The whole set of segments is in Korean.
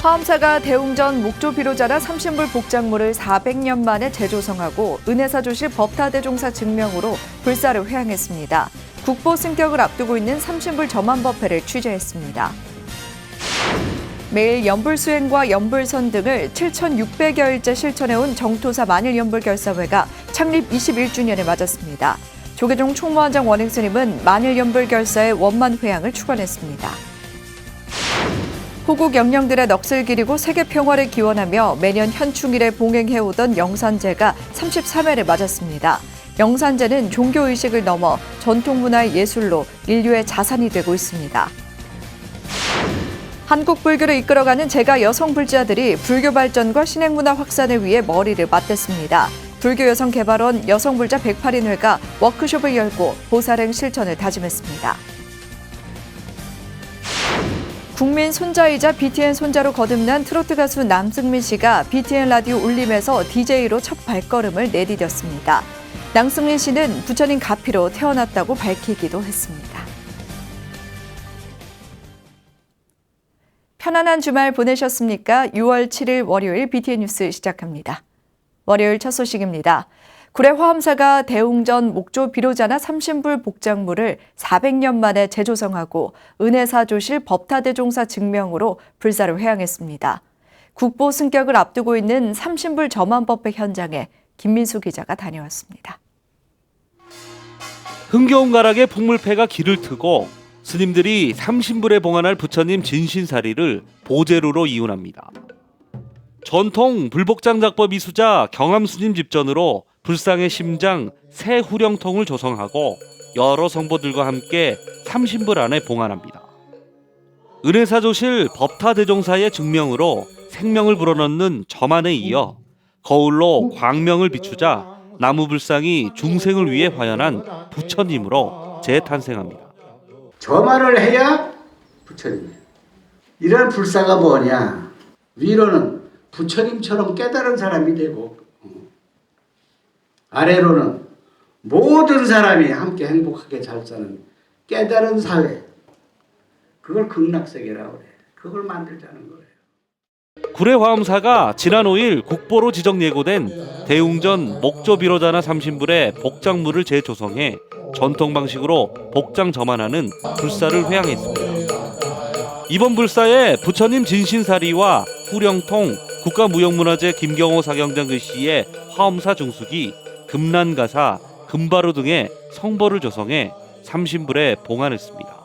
화엄사가 대웅전 목조 비로자나 삼신불 복장물을 400년 만에 재조성하고 은혜사조실 법타대종사 증명으로 불사를 회항했습니다. 국보 승격을 앞두고 있는 삼신불 점안법회를 취재했습니다. 매일 연불수행과 연불선 등을 7,600여일째 실천해온 정토사 만일연불결사회가 창립 21주년을 맞았습니다. 조계종 총무원장 원행스님은 만일연불결사의 원만 회항을 축원했습니다. 호국 영령들의 넋을 기리고 세계 평화를 기원하며 매년 현충일에 봉행해오던 영산제가 33회를 맞았습니다. 영산제는 종교의식을 넘어 전통문화의 예술로 인류의 자산이 되고 있습니다. 한국 불교를 이끌어가는 제가 여성 불자들이 불교 발전과 신행문화 확산을 위해 머리를 맞댔습니다. 불교여성개발원 여성불자 108인회가 워크숍을 열고 보살행 실천을 다짐했습니다. 국민 손자이자 BTN 손자로 거듭난 트로트 가수 남승민 씨가 BTN 라디오 울림에서 DJ로 첫 발걸음을 내디뎠습니다. 남승민 씨는 부처님 가피로 태어났다고 밝히기도 했습니다. 편안한 주말 보내셨습니까? 6월 7일 월요일 BTN 뉴스 시작합니다. 월요일 첫 소식입니다. 구례 화엄사가 대웅전 목조 비로자나 삼신불 복장물을 400년 만에 재조성하고 은혜사조실 법타대종사 증명으로 불사를 회항했습니다. 국보 승격을 앞두고 있는 삼신불 점안법회 현장에 김민수 기자가 다녀왔습니다. 흥겨운 가락에 풍물패가 길을 트고 스님들이 삼신불에 봉안할 부처님 진신사리를 보제루로 이운합니다. 전통 불복장 작법 이수자 경암스님 집전으로 불상의 심장 새 후령통을 조성하고 여러 성보들과 함께 삼신불 안에 봉안합니다. 은혜사조실 법타대종사의 증명으로 생명을 불어넣는 점안에 이어 거울로 광명을 비추자 나무불상이 중생을 위해 화연한 부처님으로 재탄생합니다. 점안을 해야 부처님이에요. 이런 불사가 뭐냐? 위로는 부처님처럼 깨달은 사람이 되고 아래로는 모든 사람이 함께 행복하게 잘 사는 깨달은 사회. 그걸 극락세계라고 그래. 그걸 만들자는 거예요. 구례 화엄사가 지난 5일 국보로 지정 예고된 대웅전 목조 비로자나 삼신불의 복장물을 재조성해 전통 방식으로 복장 점안하는 불사를 회항했습니다. 이번 불사에 부처님 진신사리와 후령통 국가무형문화재 김경호 사경장 글씨의 화엄사 중수기, 금난가사, 금바루 등의 성벌을 조성해 삼신불에 봉안했습니다.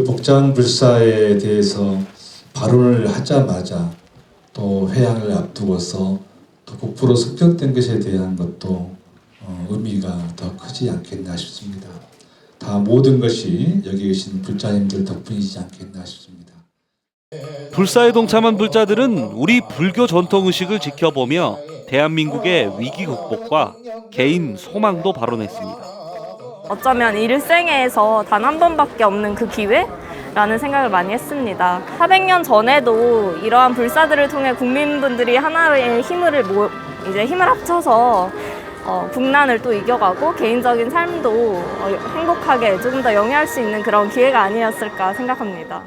복장 불사에 대해서 발언을 하자마자 또 회항을 앞두고서 또 국보로 승격된 것에 대한 것도 의미가 더 크지 않겠나 싶습니다. 다 모든 것이 여기 계신 불자님들 덕분이지 않겠나 싶습니다. 불사에 동참한 불자들은 우리 불교 전통 의식을 지켜보며 대한민국의 위기 극복과 개인 소망도 발언했습니다. 어쩌면 일생에서 단 한 번밖에 없는 그 기회라는 생각을 많이 했습니다. 400년 전에도 이러한 불사들을 통해 국민분들이 하나의 힘을 합쳐서 국난을 또 이겨가고 개인적인 삶도 행복하게 조금 더 영위할 수 있는 그런 기회가 아니었을까 생각합니다.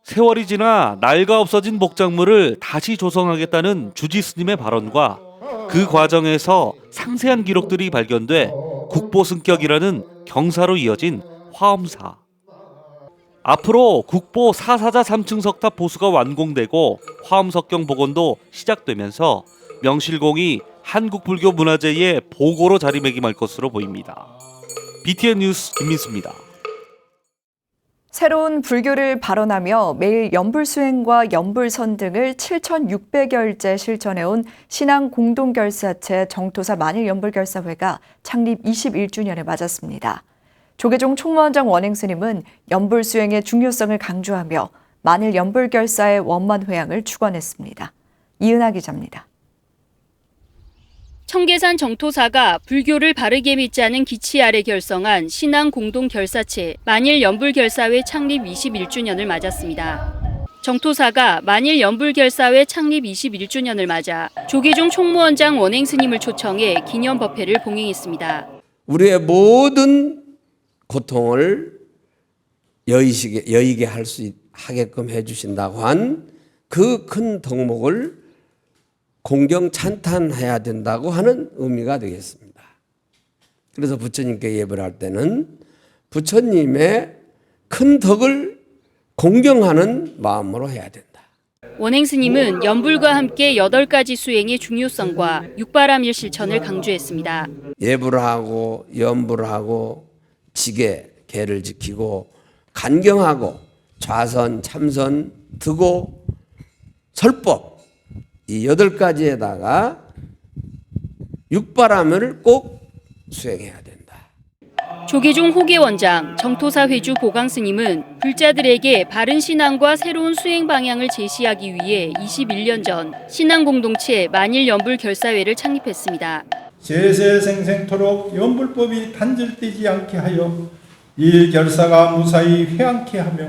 세월이 지나 낡아 없어진 복장물을 다시 조성하겠다는 주지 스님의 발언과 그 과정에서 상세한 기록들이 발견돼 국보 승격이라는 경사로 이어진 화엄사. 앞으로 국보 사사자 3층 석탑 보수가 완공되고 화엄석경 복원도 시작되면서 명실공히 한국불교문화재의 보고로 자리매김할 것으로 보입니다. BTN 뉴스 김민수입니다. 새로운 불교를 발언하며 매일 연불수행과 연불선 등을 7,600여일째 실천해온 신앙공동결사체 정토사 만일연불결사회가 창립 21주년을 맞았습니다. 조계종 총무원장 원행스님은 연불수행의 중요성을 강조하며 만일연불결사의 원만 회항을 축원했습니다. 이은하 기자입니다. 청계산 정토사가 불교를 바르게 믿지 않은 기치 아래 결성한 신앙공동결사체 만일연불결사회 창립 21주년을 맞았습니다. 정토사가 만일연불결사회 창립 21주년을 맞아 조계종 총무원장 원행스님을 초청해 기념법회를 봉행했습니다. 우리의 모든 고통을 여의게 할 수 하게끔 해주신다고 한 그 큰 덕목을 공경 찬탄해야 된다고 하는 의미가 되겠습니다. 그래서 부처님께 예불 할 때는 부처님의 큰 덕을 공경하는 마음으로 해야 된다. 원행 스님은 연불과 함께 8가지 수행의 중요성과 육바람일 실천을 강조했습니다. 예불을 하고 연불을 하고 지계, 계를 지키고 간경하고 좌선, 참선, 득오, 설법 이 8가지에다가 육바람을 꼭 수행해야 된다. 조계종 호계원장, 정토사 회주 보강 스님은 불자들에게 바른 신앙과 새로운 수행 방향을 제시하기 위해 21년 전 신앙 공동체 만일연불 결사회를 창립했습니다. 세세생생토록 연불법이 단절되지 않게 하여 이 결사가 무사히 회항케 하며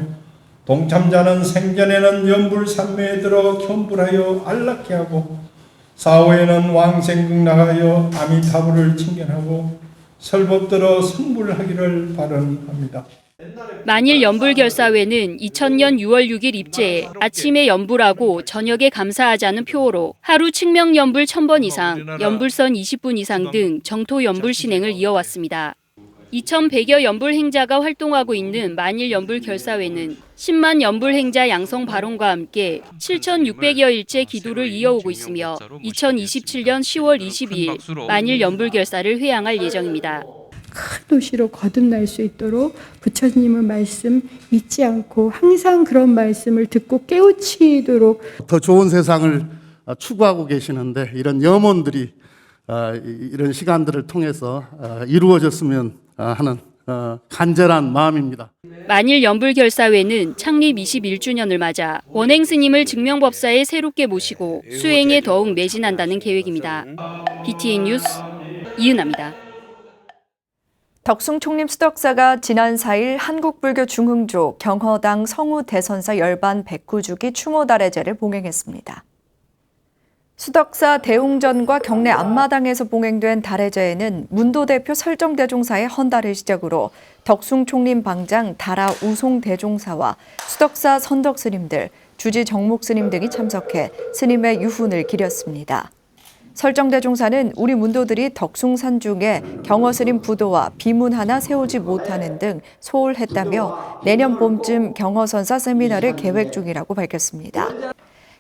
동참자는 생전에는 연불 삼매에 들어 견불하여 안락케 하고 사후에는 왕생극락하여 아미타불을 칭견하고 설법들어 성불하기를 바람합니다. 만일 연불결사회는 2000년 6월 6일 입제해 아침에 연불하고 저녁에 감사하자는 표어로 하루 칙명 연불 1000번 이상, 연불선 20분 이상 등 정토 연불 신행을 이어왔습니다. 2100여 연불 행자가 활동하고 있는 만일 연불 결사회는 10만 연불 행자 양성 발언과 함께 7,600여일째 기도를 이어오고 있으며 2027년 10월 22일 만일 연불 결사를 회항할 예정입니다. 큰 도시로 거듭날 수 있도록 부처님의 말씀 잊지 않고 항상 그런 말씀을 듣고 깨우치도록 더 좋은 세상을 추구하고 계시는데 이런 염원들이 이런 시간들을 통해서 이루어졌으면 하는 간절한 마음입니다. 만일 연불결사회는 창립 21주년을 맞아 원행 스님을 증명법사에 새롭게 모시고 수행에 더욱 매진한다는 계획입니다. BTN 뉴스 이은아입니다. 덕숭 총림 수덕사가 지난 4일 한국불교 중흥조 경허당 성우 대선사 열반 109주기 추모달의제를 봉행했습니다. 수덕사 대웅전과 경내 앞마당에서 봉행된 달의제에는 문도 대표 설정대종사의 헌달을 시작으로 덕숭 총림 방장 다라 우송 대종사와 수덕사 선덕 스님들, 주지 정목 스님 등이 참석해 스님의 유훈을 기렸습니다. 설정대종사는 우리 문도들이 덕숭산 중에 경허스님 부도와 비문 하나 세우지 못하는 등 소홀했다며 내년 봄쯤 경허선사 세미나를 계획 중이라고 밝혔습니다.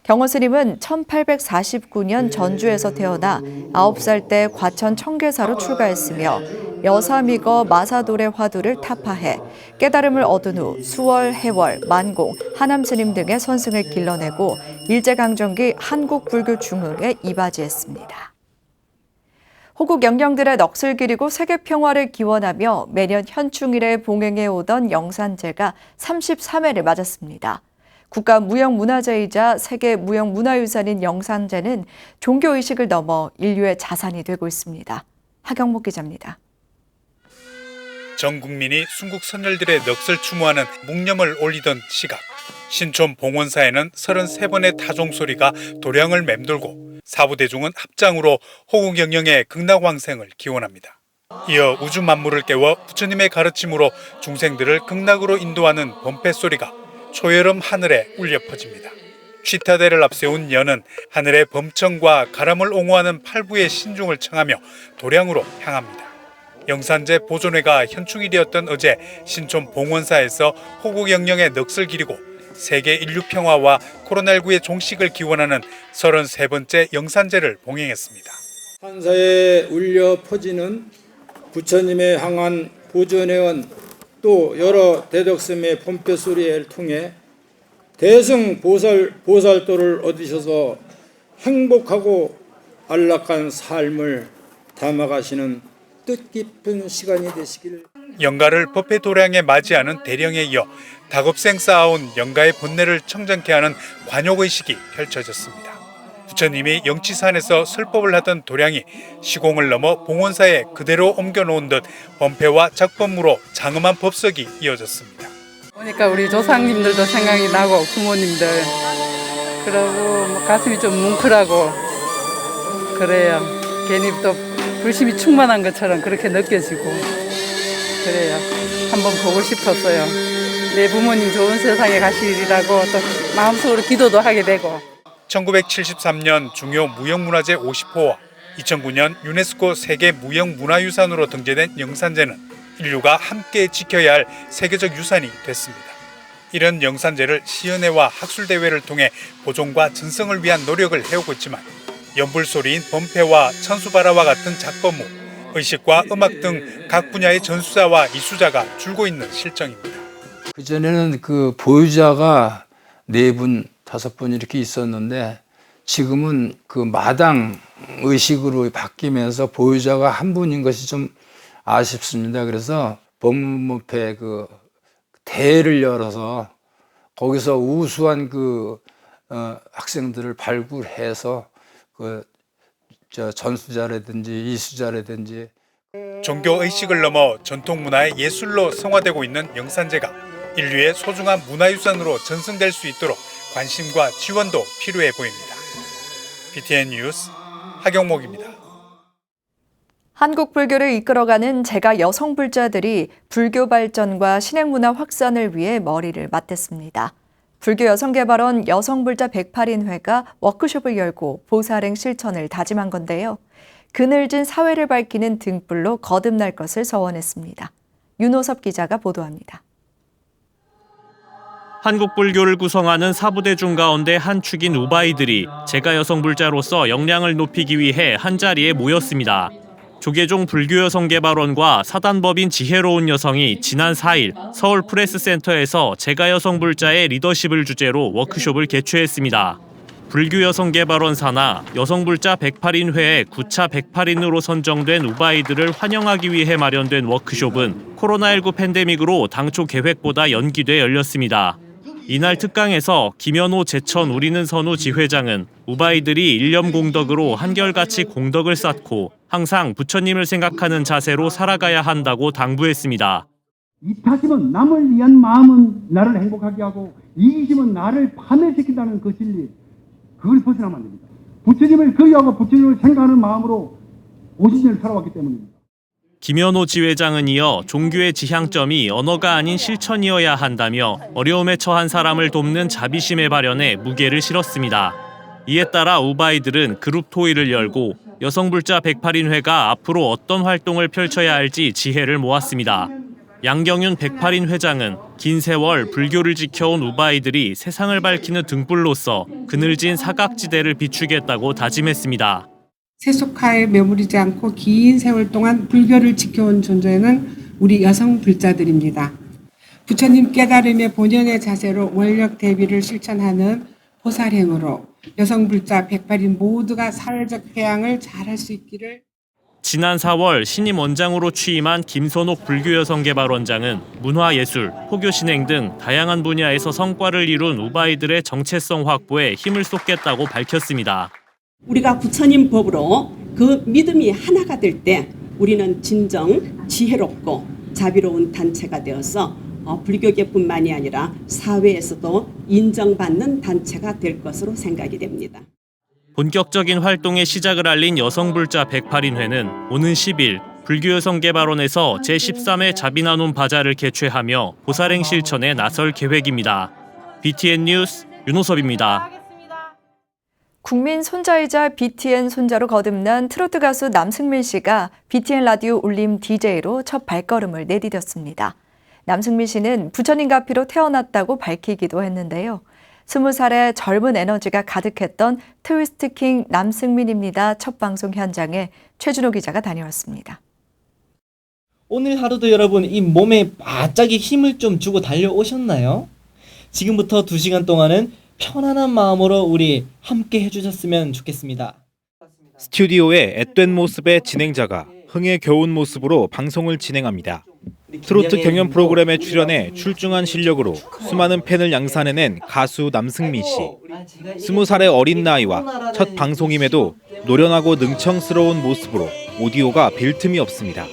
경허스님은 1849년 전주에서 태어나 9살 때 과천 청계사로 출가했으며 여사미거 마사돌의 화두를 타파해 깨달음을 얻은 후 수월, 해월, 만공, 하남스님 등의 선승을 길러내고 일제강점기 한국불교 중흥에 이바지했습니다. 호국 영령들의 넋을 기리고 세계평화를 기원하며 매년 현충일에 봉행해오던 영산제가 33회를 맞았습니다. 국가무형문화재이자 세계무형문화유산인 영산제는 종교의식을 넘어 인류의 자산이 되고 있습니다. 하경목 기자입니다. 전 국민이 순국 선열들의 넋을 추모하는 묵념을 올리던 시각, 신촌 봉원사에는 33번의 타종소리가 도량을 맴돌고 사부대중은 합장으로 호국 영령의 극락왕생을 기원합니다. 이어 우주 만물을 깨워 부처님의 가르침으로 중생들을 극락으로 인도하는 범패소리가 초여름 하늘에 울려 퍼집니다. 취타대를 앞세운 연은 하늘의 범청과 가람을 옹호하는 팔부의 신중을 청하며 도량으로 향합니다. 영산제 보존회가 현충일이었던 어제 신촌 봉원사에서 호국 영령의 넋을 기리고 세계 인류 평화와 코로나19의 종식을 기원하는 33번째 영산제를 봉행했습니다. 한사에 울려 퍼지는 부처님의 향한 보존회원 또 여러 대덕스님의 본패 소리를 통해 대승 보살도를 얻으셔서 행복하고 안락한 삶을 담아가시는 뜻깊은 시간이 되시길. 영가를 법회 도량에 맞이하는 대령에 이어 다급생 쌓아온 영가의 본내를 청정케 하는 관욕의식이 펼쳐졌습니다. 부처님이 영치산에서 설법을 하던 도량이 시공을 넘어 봉원사에 그대로 옮겨놓은 듯 범패와 작법무로 장엄한 법석이 이어졌습니다. 보니까 우리 조상님들도 생각이 나고 부모님들 그러고 가슴이 좀 뭉클하고 그래요. 괜히 또 불심이 충만한 것처럼 그렇게 느껴지고 그래요. 한번 보고 싶었어요. 내 부모님 좋은 세상에 가시리라고 또 마음속으로 기도도 하게 되고. 1973년 중요 무형문화재 50호와 2009년 유네스코 세계 무형문화유산으로 등재된 영산제는 인류가 함께 지켜야 할 세계적 유산이 됐습니다. 이런 영산제를 시연회와 학술대회를 통해 보존과 전승을 위한 노력을 해오고 있지만 연불소리인 범패와 천수바라와 같은 작품무, 의식과 음악 등 각 분야의 전수자와 이수자가 줄고 있는 실정입니다. 그전에는 그 보유자가 4분, 5분 이렇게 있었는데 지금은 그 마당 의식으로 바뀌면서 보유자가 한 분인 것이 좀 아쉽습니다. 그래서 법무부패 그 대회를 열어서 거기서 우수한 그 학생들을 발굴해서 그 전수자라든지 이수자라든지 종교 의식을 넘어 전통 문화의 예술로 성화되고 있는 영산제가 인류의 소중한 문화유산으로 전승될 수 있도록 관심과 지원도 필요해 보입니다. BTN 뉴스 하경목입니다. 한국 불교를 이끌어가는 제가 여성불자들이 불교 발전과 신행문화 확산을 위해 머리를 맞댔습니다. 불교 여성개발원 여성불자 108인회가 워크숍을 열고 보살행 실천을 다짐한 건데요. 그늘진 사회를 밝히는 등불로 거듭날 것을 서원했습니다. 윤호섭 기자가 보도합니다. 한국 불교를 구성하는 사부대중 가운데 한 축인 우바이들이 제가 여성불자로서 역량을 높이기 위해 한자리에 모였습니다. 조계종 불교여성개발원과 사단법인 지혜로운 여성이 지난 4일 서울 프레스센터에서 제가 여성불자의 리더십을 주제로 워크숍을 개최했습니다. 불교여성개발원 산하 여성불자 108인회의 9차 108인으로 선정된 우바이들을 환영하기 위해 마련된 워크숍은 코로나19 팬데믹으로 당초 계획보다 연기돼 열렸습니다. 이날 특강에서 김현호 제천 우리는 선우 지회장은 우바이들이 일념공덕으로 한결같이 공덕을 쌓고 항상 부처님을 생각하는 자세로 살아가야 한다고 당부했습니다. 이타심은 남을 위한 마음은 나를 행복하게 하고 이기심은 나를 파멸시킨다는 그 진리, 그걸 벗어나면 안 됩니다. 부처님을 거의하고 부처님을 생각하는 마음으로 50년을 살아왔기 때문입니다. 김현호 지회장은 이어 종교의 지향점이 언어가 아닌 실천이어야 한다며 어려움에 처한 사람을 돕는 자비심의 발현에 무게를 실었습니다. 이에 따라 우바이들은 그룹 토의를 열고 여성불자 108인회가 앞으로 어떤 활동을 펼쳐야 할지 지혜를 모았습니다. 양경윤 108인 회장은 긴 세월 불교를 지켜온 우바이들이 세상을 밝히는 등불로서 그늘진 사각지대를 비추겠다고 다짐했습니다. 세속화에 매몰이지 않고 긴 세월 동안 불교를 지켜온 존재는 우리 여성 불자들입니다. 부처님 깨달음의 본연의 자세로 원력 대비를 실천하는 보살행으로 여성 불자 108인 모두가 사회적 회양을 잘할 수 있기를. 지난 4월 신임 원장으로 취임한 김선옥 불교여성개발원장은 문화예술, 포교신행 등 다양한 분야에서 성과를 이룬 우바이들의 정체성 확보에 힘을 쏟겠다고 밝혔습니다. 우리가 부처님 법으로 그 믿음이 하나가 될 때 우리는 진정 지혜롭고 자비로운 단체가 되어서 불교계뿐만이 아니라 사회에서도 인정받는 단체가 될 것으로 생각이 됩니다. 본격적인 활동의 시작을 알린 여성불자 108인회는 오는 10일 불교여성개발원에서 제13회 자비나눔 바자를 개최하며 보살행 실천에 나설 계획입니다. BTN 뉴스 윤호섭입니다. 국민 손자이자 BTN 손자로 거듭난 트로트 가수 남승민 씨가 BTN 라디오 울림 DJ로 첫 발걸음을 내디뎠습니다. 남승민 씨는 부처님 가피로 태어났다고 밝히기도 했는데요. 20살의 젊은 에너지가 가득했던 트위스트킹 남승민입니다. 첫 방송 현장에 최준호 기자가 다녀왔습니다. 오늘 하루도 여러분 이 몸에 바짝이 힘을 좀 주고 달려오셨나요? 지금부터 2시간 동안은 편안한 마음으로 우리 함께 해주셨으면 좋겠습니다. 스튜디오의 앳된 모습의 진행자가 흥에 겨운 모습으로 방송을 진행합니다. 트로트 경연 프로그램에 출연해 출중한 실력으로 수많은 팬을 양산해낸 가수 남승민 씨. 20살의 어린 나이와 첫 방송임에도 노련하고 능청스러운 모습으로 오디오가 빈틈이 없습니다.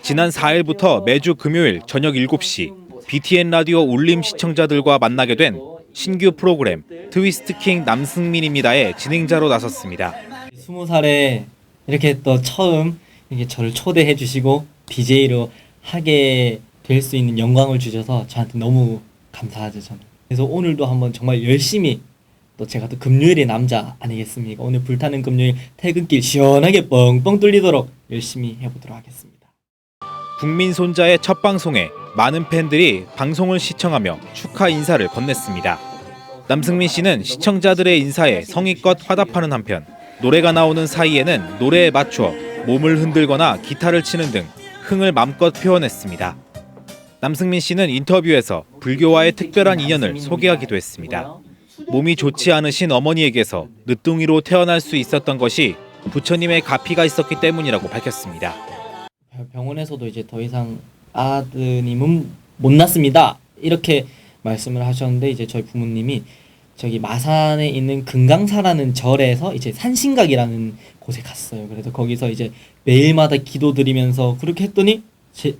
지난 4일부터 매주 금요일 저녁 7시 BTN 라디오 울림 시청자들과 만나게 된 신규 프로그램 트위스트킹 남승민입니다의 진행자로 나섰습니다. 20살에 이렇게 또 처음 이렇게 저를 초대해 주시고 DJ로 하게 될 수 있는 영광을 주셔서 저한테 너무 감사하죠. 저는. 그래서 오늘도 한번 정말 열심히, 또 제가 또 금요일의 남자 아니겠습니까? 오늘 불타는 금요일 퇴근길 시원하게 뻥뻥 뚫리도록 열심히 해보도록 하겠습니다. 국민 손자의 첫 방송에 많은 팬들이 방송을 시청하며 축하 인사를 건넸습니다. 남승민 씨는 시청자들의 인사에 성의껏 화답하는 한편 노래가 나오는 사이에는 노래에 맞춰 몸을 흔들거나 기타를 치는 등 흥을 맘껏 표현했습니다. 남승민 씨는 인터뷰에서 불교와의 특별한 인연을 소개하기도 했습니다. 몸이 좋지 않으신 어머니에게서 늦둥이로 태어날 수 있었던 것이 부처님의 가피가 있었기 때문이라고 밝혔습니다. 병원에서도 이제 더 이상 아드님은 못 낳습니다, 이렇게 말씀을 하셨는데, 이제 저희 부모님이 저기 마산에 있는 금강사라는 절에서 이제 산신각이라는 곳에 갔어요. 그래서 거기서 이제 매일마다 기도드리면서 그렇게 했더니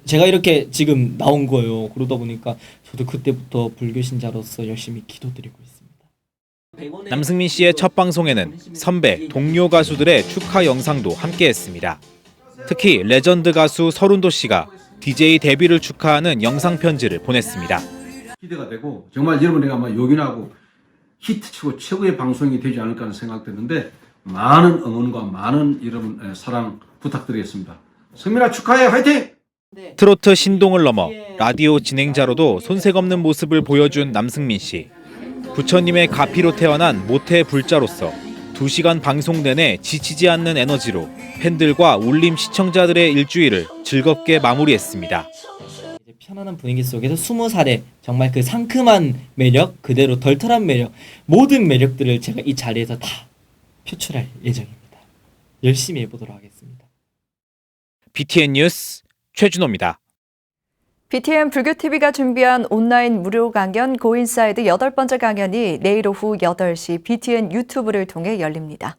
제가 이렇게 지금 나온 거예요. 그러다 보니까 저도 그때부터 불교 신자로서 열심히 기도드리고 있습니다. 남승민 씨의 첫 방송에는 선배, 동료 가수들의 축하 영상도 함께했습니다. 특히 레전드 가수 서른도 씨가 DJ 데뷔를 축하하는 영상 편지를 보냈습니다. 기대가 되고 정말 여러분에게 아마 요긴하고 히트치고 최고의 방송이 되지 않을까 하는 생각되는데, 많은 응원과 많은 여러분 사랑 부탁드리겠습니다. 승민아 축하해, 화이팅! 트로트 신동을 넘어 라디오 진행자로도 손색 없는 모습을 보여준 남승민 씨. 부처님의 가피로 태어난 모태 불자로서 2시간 방송 내내 지치지 않는 에너지로 팬들과 울림 시청자들의 일주일을 즐겁게 마무리했습니다. 편안한 분위기 속에서 20살의 정말 그 상큼한 매력, 그대로 덜털한 매력, 모든 매력들을 제가 이 자리에서 다 표출할 예정입니다. 열심히 해보도록 하겠습니다. BTN 뉴스 최준호입니다. BTN 불교TV가 준비한 온라인 무료 강연 고인사이드 8번째 강연이 내일 오후 8시 BTN 유튜브를 통해 열립니다.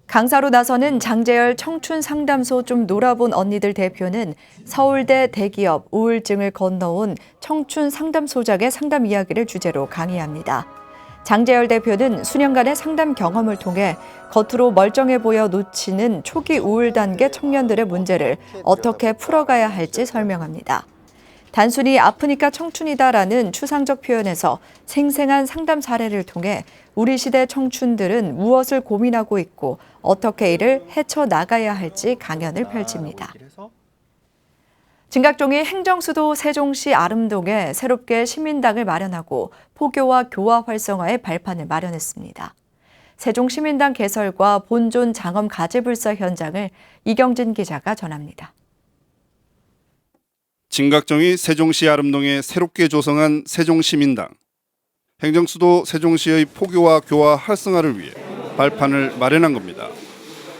강사로 나서는 장재열 청춘상담소 좀 놀아본 언니들 대표는 서울대 대기업 우울증을 건너온 청춘상담소장의 상담 이야기를 주제로 강의합니다. 장재열 대표는 수년간의 상담 경험을 통해 겉으로 멀쩡해 보여 놓치는 초기 우울 단계 청년들의 문제를 어떻게 풀어가야 할지 설명합니다. 단순히 아프니까 청춘이다라는 추상적 표현에서 생생한 상담 사례를 통해 우리 시대 청춘들은 무엇을 고민하고 있고 어떻게 이를 헤쳐나가야 할지 강연을 펼칩니다. 진각종이 행정수도 세종시 아름동에 새롭게 시민당을 마련하고 포교와 교화 활성화의 발판을 마련했습니다. 세종시민당 개설과 본존 장엄 가지불사 현장을 이경진 기자가 전합니다. 진각종이 세종시 아름동에 새롭게 조성한 세종시민당. 행정수도 세종시의 포교와 교화 활성화를 위해 발판을 마련한 겁니다.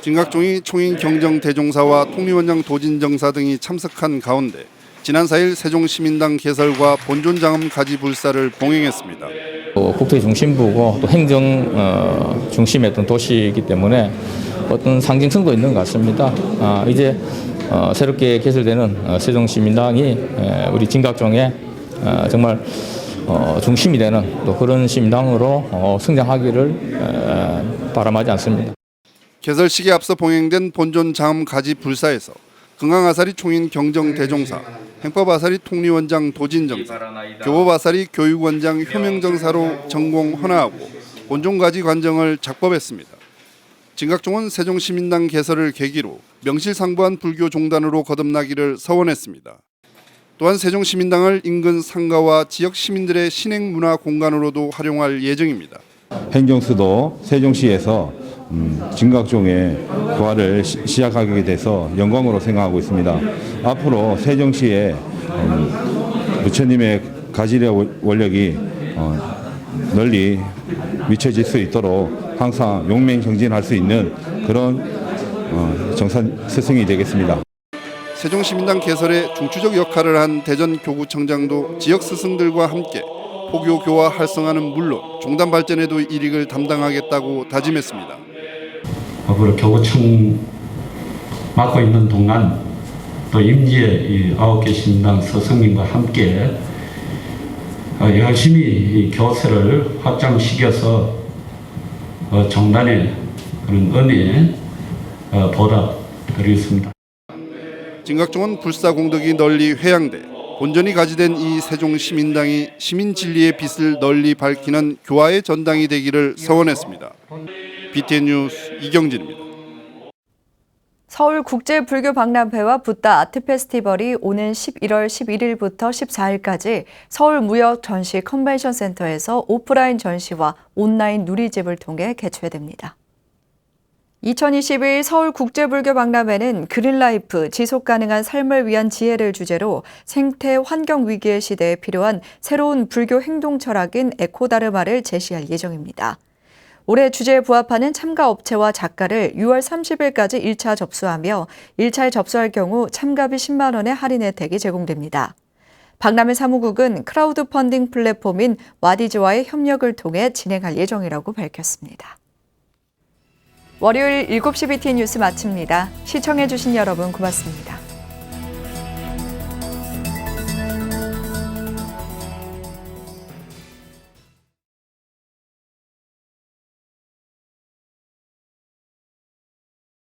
진각종이 총인 경정대종사와 통리원장 도진정사 등이 참석한 가운데 지난 4일 세종시민당 개설과 본존장엄 가지불사를 봉행했습니다. 국토의 중심부고 또 행정 중심의 어떤 도시이기 때문에 어떤 상징성도 있는 것 같습니다. 이제 새롭게 개설되는 세종시민당이 우리 진각종의 정말 중심이 되는 또 그런 시민당으로 성장하기를 바람하지 않습니다. 개설식에 앞서 봉행된 본존 장엄 가지 불사에서 금강아사리 총인 경정대종사, 행법아사리 통리원장 도진정사, 교법아사리 교육원장 효명정사로 전공 헌화하고 본존가지 관정을 작법했습니다. 진각종은 세종시민당 개설을 계기로 명실상부한 불교종단으로 거듭나기를 서원했습니다. 또한 세종시민당을 인근 상가와 지역 시민들의 신행 문화 공간으로도 활용할 예정입니다. 행정수도 세종시에서 진각종의 교화를 시작하게 돼서 영광으로 생각하고 있습니다. 앞으로 세종시에 부처님의 가지력 원력이 널리 미쳐질 수 있도록 항상 용맹정진할 수 있는 그런 정산 스승이 되겠습니다. 세종시민당 개설에 중추적 역할을 한 대전교구청장도 지역 스승들과 함께 포교 교화 활성화는 물론 종단 발전에도 일익을 담당하겠다고 다짐했습니다. 앞으로 교구청 맡고 있는 동안 또 임지의 9개 신당 스승님과 함께 열심히 이 교세를 확장시켜서 종단의 그런 은혜에 보답드리겠습니다. 진각종은 불사 공덕이 널리 회양돼 본전이 가지된 이 세종시민당이 시민 진리의 빛을 널리 밝히는 교화의 전당이 되기를 소원했습니다. BTN 뉴스 이경진입니다. 서울국제불교박람회와 붓다 아트페스티벌이 오는 11월 11일부터 14일까지 서울무역전시 컨벤션센터에서 오프라인 전시와 온라인 누리집을 통해 개최됩니다. 2021 서울국제불교박람회는 그린라이프, 지속가능한 삶을 위한 지혜를 주제로 생태 환경 위기의 시대에 필요한 새로운 불교 행동 철학인 에코다르마를 제시할 예정입니다. 올해 주제에 부합하는 참가 업체와 작가를 6월 30일까지 1차 접수하며 1차에 접수할 경우 참가비 10만 원의 할인 혜택이 제공됩니다. 박람회 사무국은 크라우드 펀딩 플랫폼인 와디즈와의 협력을 통해 진행할 예정이라고 밝혔습니다. 월요일 7시 BTN 뉴스 마칩니다. 시청해주신 여러분 고맙습니다.